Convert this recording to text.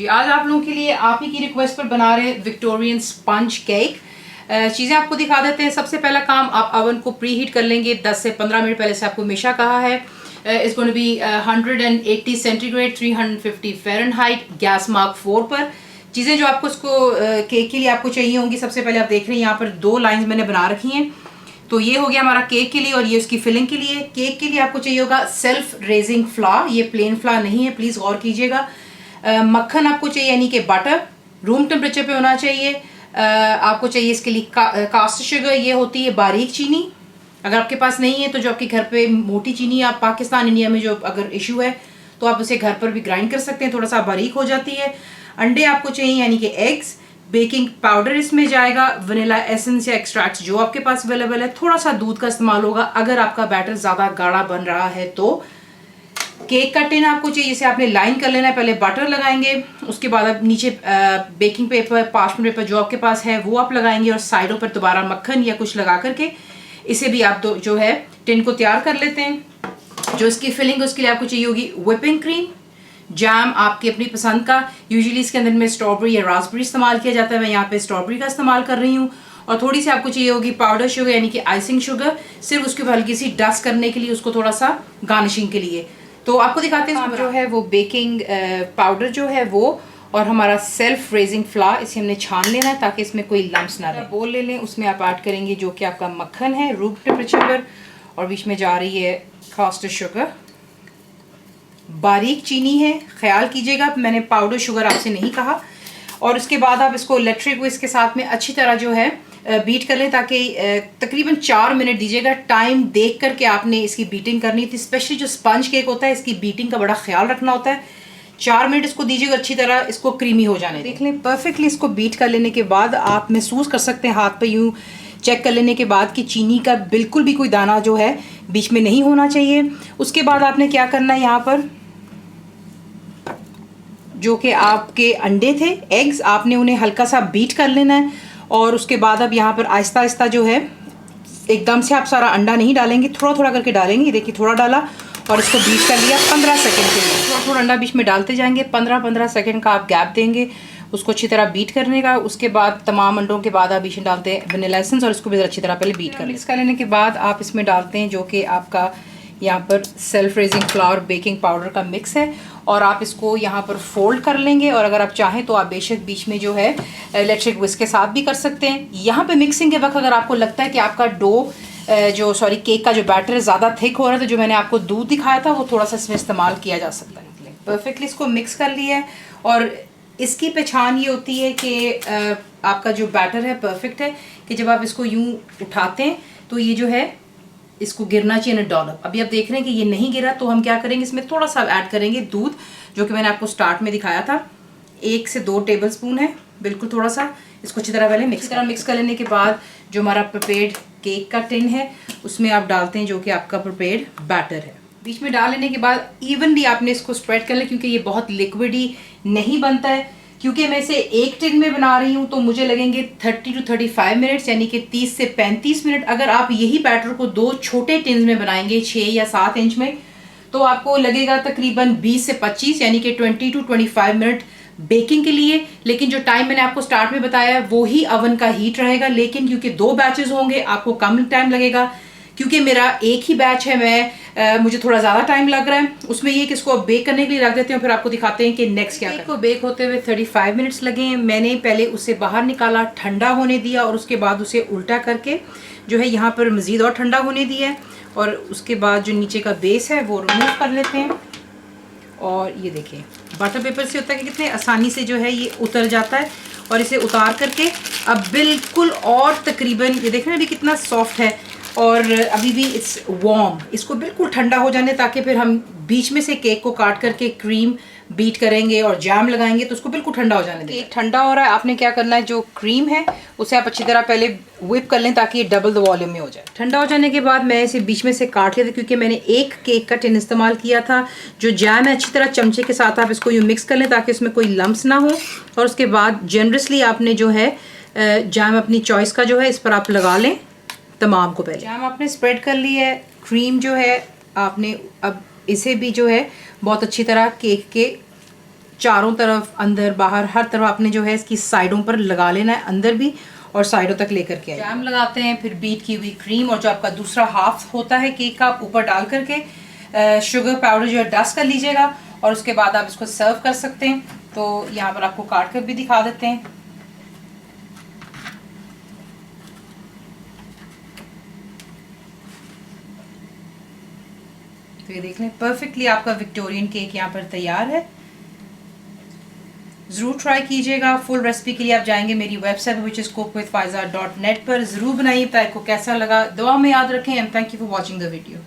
आज आप लोगों के लिए आप ही की रिक्वेस्ट पर बना रहे हैं विक्टोरियन स्पंज केक। चीज़ें आपको दिखा देते हैं। सबसे पहला काम, आप ओवन को प्री हीट कर लेंगे 10 से 15 मिनट पहले से आपको हमेशा कहा है। It's going to be 180 centigrade 350 fahrenheit gas mark 4 पर। चीज़ें जो आपको इसको केक के लिए आपको चाहिए होंगी, सबसे पहले आप देख रहे हैं यहाँ पर 2 लाइंस मैंने बना रखी हैं। तो ये हो गया हमारा केक के लिए और ये उसकी फिलिंग के लिए। केक के लिए आपको चाहिए होगा सेल्फ रेजिंग फ्लावर, ये प्लेन फ्लावर नहीं है, प्लीज़ गौर कीजिएगा। मक्खन आपको चाहिए यानी कि बटर रूम टेम्परेचर पे होना चाहिए। आपको चाहिए इसके लिए कास्ट शुगर, ये होती है बारीक चीनी। अगर आपके पास नहीं है तो जो आपके घर पे मोटी चीनी, आप पाकिस्तान इंडिया में जो अगर इशू है तो आप उसे घर पर भी ग्राइंड कर सकते हैं, थोड़ा सा बारीक हो जाती है। अंडे आपको चाहिए यानी कि एग्स। बेकिंग पाउडर इसमें जाएगा, वनीला एसेंस या एक्सट्रैक्ट जो आपके पास अवेलेबल है। थोड़ा सा दूध का इस्तेमाल होगा अगर आपका बैटर ज़्यादा गाढ़ा बन रहा है तो। केक का टिन आपको चाहिए, इसे आपने लाइन कर लेना है। पहले बटर लगाएंगे, उसके बाद आप नीचे बेकिंग पेपर, पार्चमेंट पेपर जो आपके पास है वो आप लगाएंगे और साइडों पर दोबारा मक्खन या कुछ लगा करके इसे भी आप जो है टिन को तैयार कर लेते हैं। जो इसकी फिलिंग उसके लिए आपको चाहिए होगी व्हिपिंग क्रीम, जैम आपकी अपनी पसंद का। यूजुअली इसके अंदर में स्ट्रॉबेरी या रास्पबेरी इस्तेमाल किया जाता है, मैं यहाँ पे स्ट्रॉबेरी का इस्तेमाल कर रही हूँ। और थोड़ी सी आपको चाहिए होगी पाउडर शुगर यानी कि आइसिंग शुगर, सिर्फ उसके ऊपर हल्की सी डस्ट करने के लिए, उसको थोड़ा सा गार्निशिंग के लिए। तो आपको दिखाते हैं जो है वो बेकिंग पाउडर जो है वो और हमारा सेल्फ रेजिंग फ्लावर, इसे हमने छान लेना है ताकि इसमें कोई लम्स ना रहे। बोल ले लें, उसमें आप ऐड करेंगे जो कि आपका मक्खन है रूम टेम्परेचर पर, और बीच में जा रही है कास्टर शुगर। बारीक चीनी है, ख्याल कीजिएगा मैंने पाउडर शुगर आपसे नहीं कहा। और उसके बाद आप इसको इलेक्ट्रिक विस्क के साथ में अच्छी तरह जो है बीट कर लें, ताकि तकरीबन 4 मिनट दीजिएगा। टाइम देख करके आपने इसकी बीटिंग करनी थी। स्पेशली जो स्पंज केक होता है इसकी बीटिंग का बड़ा ख्याल रखना होता है। 4 मिनट इसको दीजिएगा, अच्छी तरह इसको क्रीमी हो जाने देख लें। परफेक्टली इसको बीट कर लेने के बाद आप महसूस कर सकते हैं हाथ पे यूँ चेक कर लेने के बाद कि चीनी का बिल्कुल भी कोई दाना जो है बीच में नहीं होना चाहिए। उसके बाद आपने क्या करना है, यहाँ पर जो कि आपके अंडे थे एग्स, आपने उन्हें हल्का सा बीट कर लेना है। और उसके बाद अब यहाँ पर आहिस्ता आहिस्ता जो है, एकदम से आप सारा अंडा नहीं डालेंगे, थोड़ा थोड़ा करके डालेंगे। देखिए थोड़ा डाला और इसको बीट कर लिया 15 सेकंड के लिए। थोड़ा थोड़ा अंडा बीच में डालते जाएंगे, 15-15 सेकंड का आप गैप देंगे उसको अच्छी तरह बीट करने का। उसके बाद तमाम अंडों के बाद आप बीच में डालते हैं वनीला एसेंस और इसको भी अच्छी तरह पहले बीट कर लें। इसका लेने के बाद आप इसमें डालते हैं जो कि आपका यहाँ पर self raising flower baking powder का मिक्स है, और आप इसको यहाँ पर फोल्ड कर लेंगे। और अगर आप चाहें तो आप बेशक बीच में जो है इलेक्ट्रिक विस्क के साथ भी कर सकते हैं। यहाँ पे मिक्सिंग के वक्त अगर आपको लगता है कि आपका केक का जो बैटर है ज़्यादा थिक हो रहा है, तो जो मैंने आपको दूध दिखाया था वो थोड़ा सा इसमें इस्तेमाल किया जा सकता है। परफेक्टली इसको मिक्स कर लिया है और इसकी पहचान ये होती है कि आपका जो बैटर है परफेक्ट है कि जब आप इसको यूँ उठाते हैं तो ये जो है इसको गिरना चाहिए ना डॉलप। अभी आप देख रहे हैं कि ये नहीं गिरा, तो हम क्या करेंगे, इसमें थोड़ा सा ऐड करेंगे दूध, जो कि मैंने आपको स्टार्ट में दिखाया था। 1 से 2 टेबल स्पून है, बिल्कुल थोड़ा सा। इसको अच्छी तरह पहले मिक्स कर लेने के बाद जो हमारा प्रिपेयर्ड केक का टिन है उसमें आप डालते हैं जो कि आपका प्रिपेयर्ड बैटर है। बीच में डाल लेने के बाद इवनली आपने इसको स्प्रेड कर लें, क्योंकि ये बहुत लिक्विडी नहीं बनता है। क्योंकि मैं इसे एक टिन में बना रही हूँ तो मुझे लगेंगे 30 to 35 मिनट्स, यानी कि 30 से 35 मिनट। अगर आप यही बैटर को 2 छोटे टिन्स में बनाएंगे 6 या 7 इंच में, तो आपको लगेगा तकरीबन 20 से 25 यानी कि 20 to 25 मिनट बेकिंग के लिए। लेकिन जो टाइम मैंने आपको स्टार्ट में बताया वो ही ओवन का हीट रहेगा। लेकिन क्योंकि 2 बैचेस होंगे आपको कम टाइम लगेगा। क्योंकि मेरा एक ही बैच है, मुझे थोड़ा ज़्यादा टाइम लग रहा है। उसमें ये कि इसको बेक करने के लिए रख देते हैं, फिर आपको दिखाते हैं कि नेक्स्ट क्या। केक को बेक होते हुए 35 मिनट्स लगे हैं। मैंने पहले उसे बाहर निकाला, ठंडा होने दिया, और उसके बाद उसे उल्टा करके जो है यहाँ पर मज़ीद और ठंडा होने दिया है। और उसके बाद जो नीचे का बेस है वो रिमूव कर लेते हैं। और ये देखिए बटर पेपर से होता है कि कितने आसानी से जो है ये उतर जाता है। और इसे उतार करके अब बिल्कुल, और तकरीबन ये देख रहे हैं अभी कितना सॉफ्ट है, और अभी भी इट्स वार्म। इसको बिल्कुल ठंडा हो जाने, ताकि फिर हम बीच में से केक को काट करके क्रीम बीट करेंगे और जैम लगाएंगे तो उसको बिल्कुल ठंडा हो जाने दें। केक ठंडा हो रहा है, आपने क्या करना है, जो क्रीम है उसे आप अच्छी तरह पहले व्हिप कर लें ताकि ये डबल द वॉल्यूम में हो जाए। ठंडा हो जाने के बाद मैं इसे बीच में से काट लिया था, क्योंकि मैंने एक केक का टिन इस्तेमाल किया था। जो जैम है अच्छी तरह चमचे के साथ आप इसको यूँ मिक्स कर लें ताकि इसमें कोई लम्स ना हो। और उसके बाद जनरसली आपने जो है जैम अपनी चॉइस का जो है इस पर आप लगा लें तमाम को। पहले जैम आपने स्प्रेड कर ली है, क्रीम जो है आपने अब इसे भी जो है बहुत अच्छी तरह केक के चारों तरफ, अंदर बाहर, हर तरफ आपने जो है इसकी साइडों पर लगा लेना है, अंदर भी और साइडों तक लेकर के जैम लगाते हैं। फिर बीट की हुई क्रीम और जो आपका दूसरा हाफ होता है केक का, आप ऊपर डाल करके शुगर पाउडर जो है डस्ट कर लीजिएगा और उसके बाद आप इसको सर्व कर सकते हैं। तो यहाँ पर आपको काट कर भी दिखा देते हैं। तो ये देख लें, परफेक्टली आपका विक्टोरियन केक यहाँ पर तैयार है। ज़रूर ट्राई कीजिएगा। फुल रेसिपी के लिए आप जाएंगे मेरी वेबसाइट विच इज़ cookWithFaiza.net पर। ज़रूर बनाइए, आपको कैसा लगा। दुआ में याद रखें and thank you for watching the video.